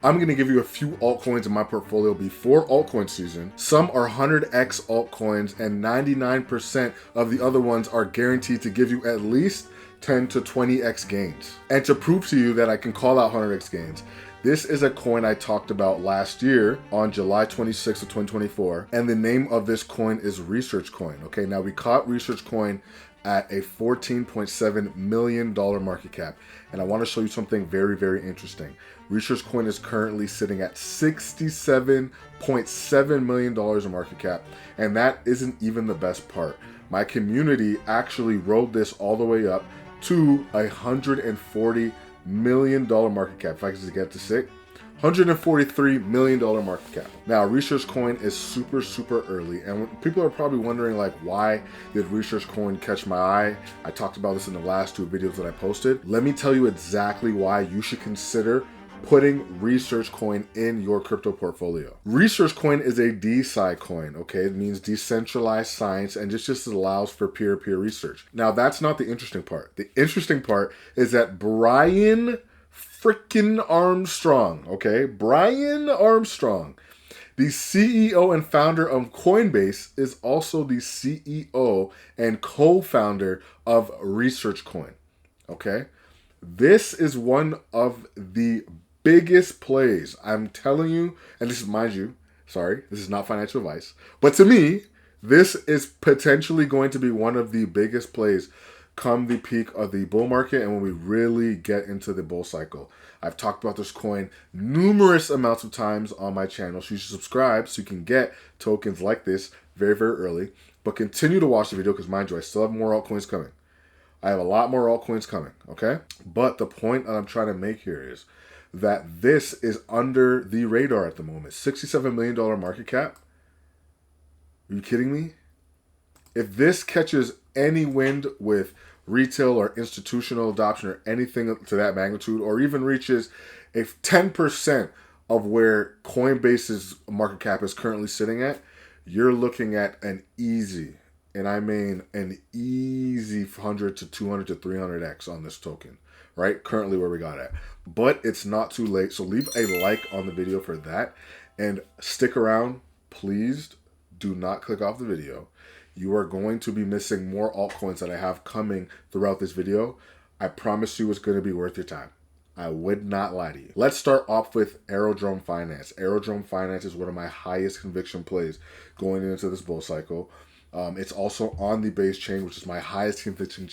I'm going to give you a few altcoins in my portfolio before altcoin season. Some are 100x altcoins and 99% of the other ones are guaranteed to give you at least 10 to 20x gains. And to prove to you that I can call out 100x gains, this is a coin I talked about last year on July 26th of 2024. And the name of this coin is Research Coin. Okay, now we caught Research Coin at a $14.7 million market cap. And I want to show you something very, very interesting. Research Coin is currently sitting at $67.7 million in market cap. And that isn't even the best part. My community actually rode this all the way up to $140 million market cap. If I could just get to sick, $143 million market cap. Now, Research Coin is super, super early. And people are probably wondering, like, why did Research Coin catch my eye? I talked about this in the last two videos that I posted. Let me tell you exactly why you should consider putting Research Coin in your crypto portfolio. Research Coin is a DeFi coin, okay? It means decentralized science, and it just allows for peer-to-peer research. Now, that's not the interesting part. The interesting part is that Brian freaking Armstrong, okay? Brian Armstrong, the CEO and founder of Coinbase, is also the CEO and co-founder of Research Coin, okay? This is one of the biggest plays, I'm telling you, and this is, mind you, sorry, this is not financial advice, but to me, this is potentially going to be one of the biggest plays come the peak of the bull market and when we really get into the bull cycle. I've talked about this coin numerous amounts of times on my channel, so you should subscribe so you can get tokens like this very, very early. But continue to watch the video because, mind you, I still have more altcoins coming. I have a lot more altcoins coming, okay? But the point that I'm trying to make here is that this is under the radar at the moment. $67 million market cap. Are you kidding me? If this catches any wind with retail or institutional adoption or anything to that magnitude, or even reaches a 10% of where Coinbase's market cap is currently sitting at, you're looking at an easy, and I mean an easy 100 to 200 to 300x on this token, right? Currently where we got at. But it's not too late, so leave a like on the video for that, and stick around. Please do not click off the video. You are going to be missing more altcoins that I have coming throughout this video. I promise you it's going to be worth your time. I would not lie to you. Let's start off with Aerodrome Finance. Aerodrome Finance is one of my highest conviction plays going into this bull cycle. It's also on the base chain, which is my highest conviction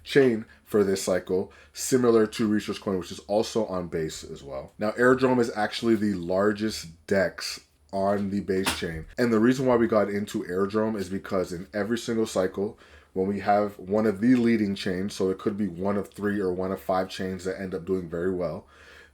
chain for this cycle, similar to Research Coin, which is also on base as well. Now, Aerodrome is actually the largest DEX on the base chain. And the reason why we got into Aerodrome is because in every single cycle, when we have one of the leading chains, so it could be one of 3 or one of 5 chains that end up doing very well,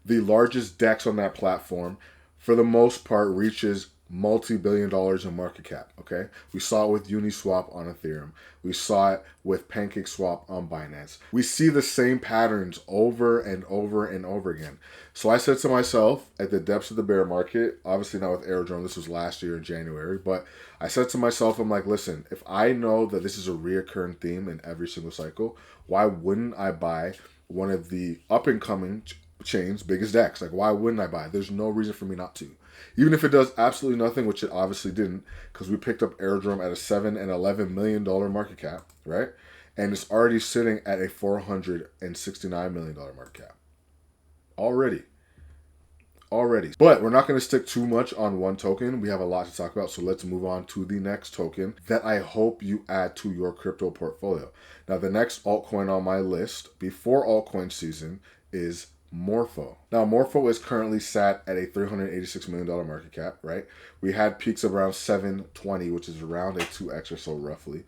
the largest DEX on that platform, for the most part, reaches multi-billion dollars in market cap, okay? We saw it with Uniswap on Ethereum. We saw it with PancakeSwap on Binance. We see the same patterns over and over and over again. So I said to myself, at the depths of the bear market, obviously not with Aerodrome, this was last year in January, but I said to myself, I'm like, listen, if I know that this is a reoccurring theme in every single cycle, why wouldn't I buy one of the up-and-coming chains, biggest DEX? Like, why wouldn't I buy? There's no reason for me not to. Even if it does absolutely nothing, which it obviously didn't, because we picked up Aerodrome at a $7 and $11 million market cap, right? And it's already sitting at a $469 million market cap. Already. But we're not going to stick too much on one token. We have a lot to talk about, so let's move on to the next token that I hope you add to your crypto portfolio. Now, the next altcoin on my list before altcoin season is Morpho. Now, Morpho is currently sat at a $386 million market cap, right? We had peaks of around 720, which is around a 2x or so roughly,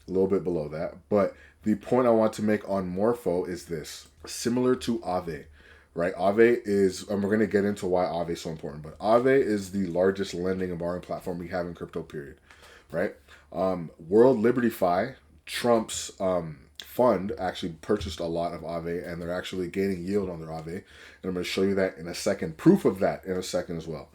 a little bit below that. But the point I want to make on Morpho is this. Similar to Aave, right? Aave is, and we're going to get into why Aave is so important, but Aave is the largest lending and borrowing platform we have in crypto, period, right? World Liberty Fi, Trump's fund, actually purchased a lot of Aave, and they're actually gaining yield on their Aave. And I'm going to show you that in a second, proof of that in a second as well.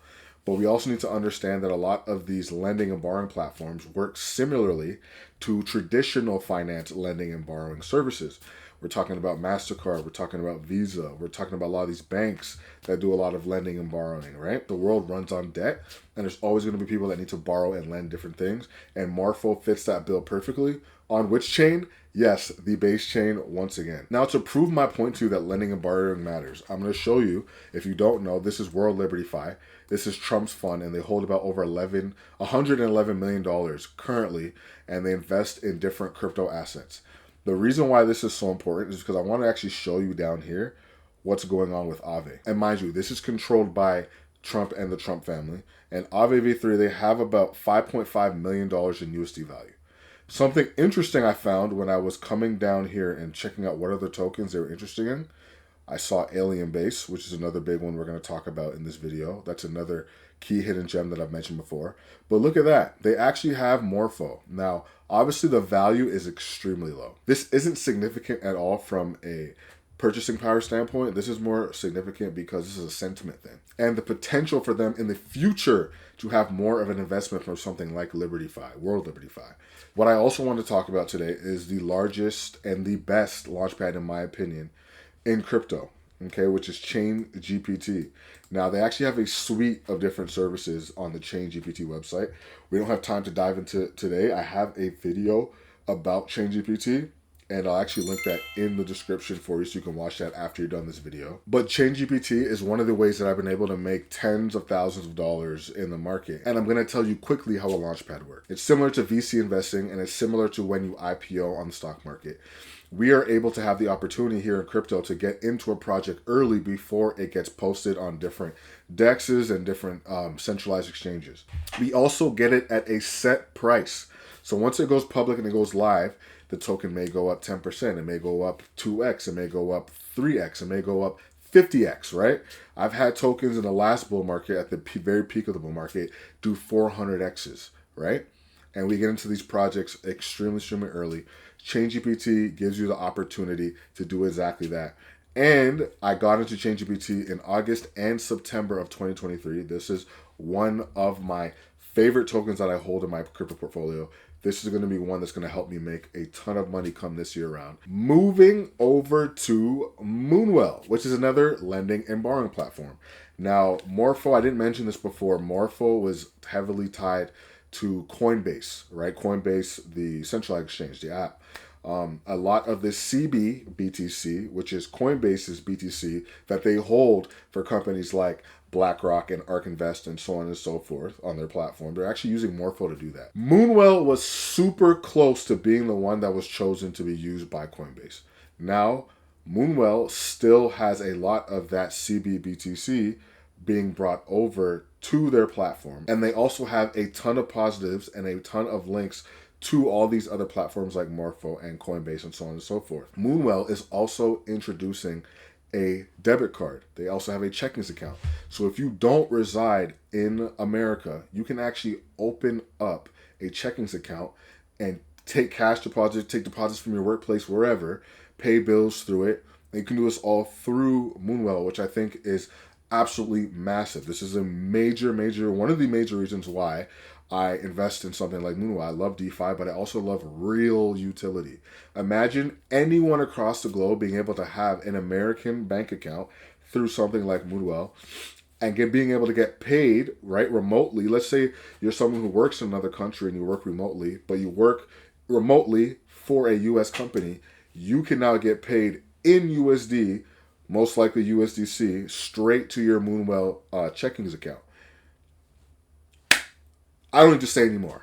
But we also need to understand that a lot of these lending and borrowing platforms work similarly to traditional finance lending and borrowing services, We're talking about MasterCard. We're talking about Visa. We're talking about a lot of these banks that do a lot of lending and borrowing, right? The world runs on debt, and there's always going to be people that need to borrow and lend different things. And Morpho fits that bill perfectly. On which chain? Yes, the base chain once again. Now, to prove my point to you that lending and borrowing matters, I'm going to show you, if you don't know, this is World Liberty Fi. This is Trump's fund, and they hold about over $111 million currently, and they invest in different crypto assets. The reason why this is so important is because I want to actually show you down here what's going on with Aave. And mind you, this is controlled by Trump and the Trump family. And Aave V3, they have about $5.5 million in USD value. Something interesting I found when I was coming down here and checking out what other tokens they were interested in, I saw Alien Base, which is another big one we're going to talk about in this video. That's another key hidden gem that I've mentioned before. But look at that. They actually have Morpho. Now, obviously the value is extremely low. This isn't significant at all from a purchasing power standpoint. This is more significant because this is a sentiment thing. And the potential for them in the future to have more of an investment from something like Liberty Fi, World Liberty Fi. What I also want to talk about today is the largest and the best launchpad, in my opinion, in crypto, okay, which is ChainGPT. Now, they actually have a suite of different services on the ChainGPT website. We don't have time to dive into it today. I have a video about ChainGPT, and I'll actually link that in the description for you so you can watch that after you're done this video. But ChainGPT is one of the ways that I've been able to make tens of thousands of dollars in the market. And I'm going to tell you quickly how a launchpad works. It's similar to VC investing, and it's similar to when you IPO on the stock market. We are able to have the opportunity here in crypto to get into a project early before it gets posted on different DEXs and different centralized exchanges. We also get it at a set price. So once it goes public and it goes live, the token may go up 10%, it may go up 2x, it may go up 3x, it may go up 50x, right? I've had tokens in the last bull market at the very peak of the bull market do 400x's, right? And we get into these projects extremely early. ChainGPT gives you the opportunity to do exactly that. And I got into ChainGPT in August and September of 2023. This is one of my favorite tokens that I hold in my crypto portfolio. This is going to be one that's going to help me make a ton of money come this year around. Moving over to Moonwell, which is another lending and borrowing platform. Now, Morpho, I didn't mention this before. Morpho was heavily tied to Coinbase, right? Coinbase, the centralized exchange, the app. A lot of the CB BTC, which is Coinbase's BTC, that they hold for companies like BlackRock and ARK Invest and so on and so forth on their platform. They're actually using Morpho to do that. Moonwell was super close to being the one that was chosen to be used by Coinbase. Now, Moonwell still has a lot of that CB BTC being brought over to their platform. And they also have a ton of positives and a ton of links to all these other platforms like Morpho and Coinbase and so on and so forth. Moonwell is also introducing a debit card. They also have a checkings account. So if you don't reside in America, you can actually open up a checkings account and take cash deposits, take deposits from your workplace, wherever, pay bills through it. And you can do this all through Moonwell, which I think is absolutely massive. This is a major, one of the major reasons why I invest in something like Moonwell. I love DeFi, but I also love real utility. Imagine anyone across the globe being able to have an American bank account through something like Moonwell and being able to get paid, right, remotely. Let's say you're someone who works in another country and you work remotely, but you work remotely for a US company. You can now get paid in USD, most likely USDC, straight to your Moonwell checkings account. I don't need to say anymore.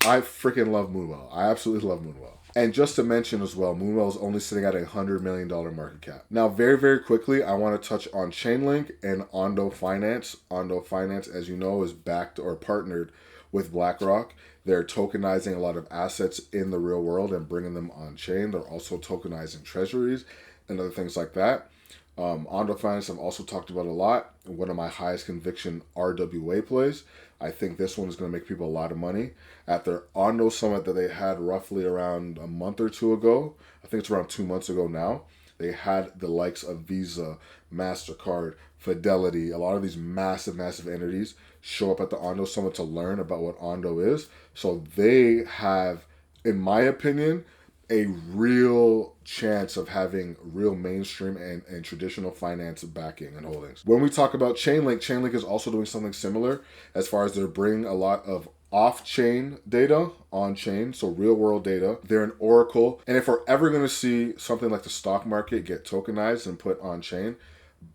I freaking love Moonwell. I absolutely love Moonwell. And just to mention as well, Moonwell is only sitting at a $100 million market cap. Now, very quickly, I want to touch on Chainlink and Ondo Finance. Ondo Finance, as you know, is backed or partnered with BlackRock. They're tokenizing a lot of assets in the real world and bringing them on chain. They're also tokenizing treasuries and other things like that. Ondo Finance I've also talked about a lot. One of my highest conviction RWA plays. I think this one is going to make people a lot of money. At their Ondo Summit that they had roughly around a month or two ago, I think it's around 2 months ago now, they had the likes of Visa, MasterCard, Fidelity, a lot of these massive entities show up at the Ondo Summit to learn about what Ondo is. So they have, in my opinion, a real chance of having real mainstream and traditional finance backing and holdings. When we talk about Chainlink is also doing something similar as far as they're bringing a lot of off-chain data on-chain, so real-world data. They're an oracle, and if we're ever going to see something like the stock market get tokenized and put on-chain,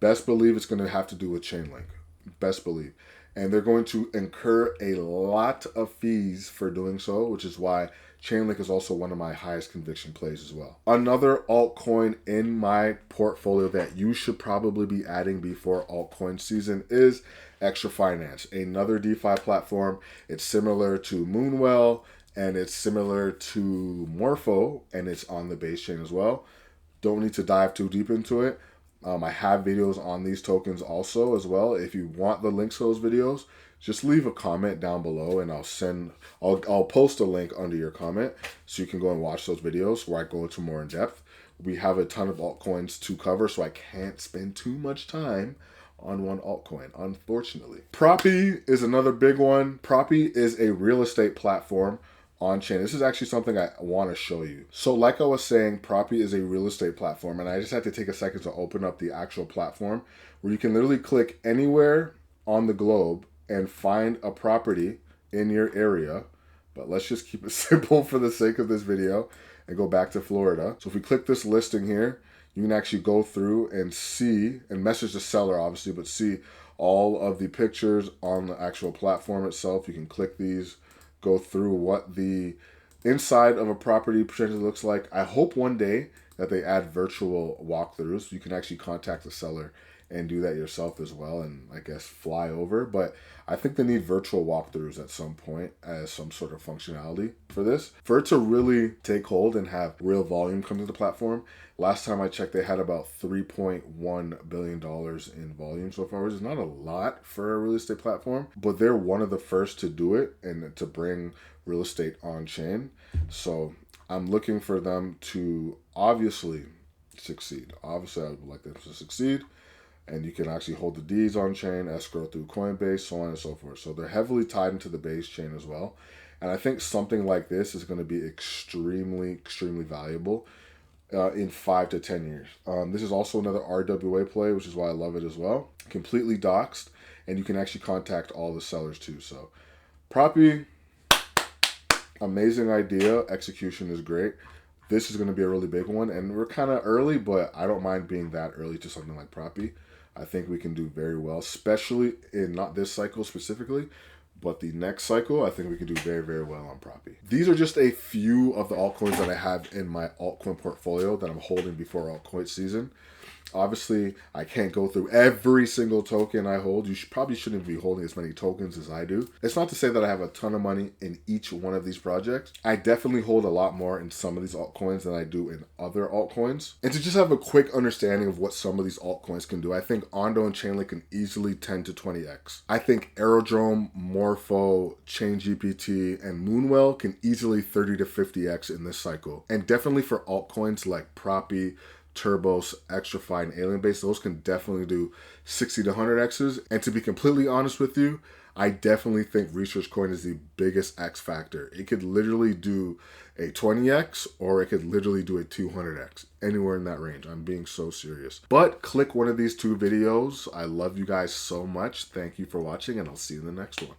best believe it's going to have to do with Chainlink. Best believe. And they're going to incur a lot of fees for doing so, which is why Chainlink is also one of my highest conviction plays as well. Another altcoin in my portfolio that you should probably be adding before altcoin season is Extra Finance, another DeFi platform. It's similar to Moonwell and it's similar to Morpho, and it's on the base chain as well. Don't need to dive too deep into it. I have videos on these tokens also as well. If you want the links to those videos, just leave a comment down below and I'll post a link under your comment so you can go and watch those videos where I go into more in depth. We have a ton of altcoins to cover, so I can't spend too much time on one altcoin, unfortunately. Propy is another big one. Propy is a real estate platform on chain. This is actually something I want to show you. So like I was saying, Propy is a real estate platform, and I just had to take a second to open up the actual platform where you can literally click anywhere on the globe and find a property in your area. But let's just keep it simple for the sake of this video and go back to Florida. So if we click this listing here, you can actually go through and see and message the seller, obviously, but see all of the pictures on the actual platform itself. You can click these, go through what the inside of a property potentially looks like. I hope one day that they add virtual walkthroughs. You can actually contact the seller and do that yourself as well, and I guess fly over. But I think they need virtual walkthroughs at some point as some sort of functionality for this. For it to really take hold and have real volume come to the platform, last time I checked, they had about $3.1 billion in volume so far, which is not a lot for a real estate platform, but they're one of the first to do it and to bring real estate on chain. So I'm looking for them to obviously succeed. Obviously, I would like them to succeed. And you can actually hold the deeds on chain, escrow through Coinbase, so on and so forth. So they're heavily tied into the base chain as well. And I think something like this is going to be extremely, extremely valuable in 5 to 10 years. This is also another RWA play, which is why I love it as well. Completely doxed, and you can actually contact all the sellers too. So Propy, amazing idea. Execution is great. This is going to be a really big one, and we're kind of early, but I don't mind being that early to something like Propy. I think we can do very well, especially in not this cycle specifically, but the next cycle. I think we can do very, very well on Propy. These are just a few of the altcoins that I have in my altcoin portfolio that I'm holding before altcoin season. Obviously, I can't go through every single token I hold. You probably shouldn't be holding as many tokens as I do. It's not to say that I have a ton of money in each one of these projects. I definitely hold a lot more in some of these altcoins than I do in other altcoins. And to just have a quick understanding of what some of these altcoins can do, I think Ondo and Chainlink can easily 10 to 20x. I think Aerodrome, Morpho, ChainGPT, and Moonwell can easily 30 to 50x in this cycle. And definitely for altcoins like Propy, Turbos, XtraFi, and Alien Base, those can definitely do 60 to 100x's. And to be completely honest with you, I definitely think Research Coin is the biggest X factor. It could literally do a 20x or it could literally do a 200x, anywhere in that range. I'm being so serious. But click one of these two videos. I love you guys so much. Thank you for watching, and I'll see you in the next one.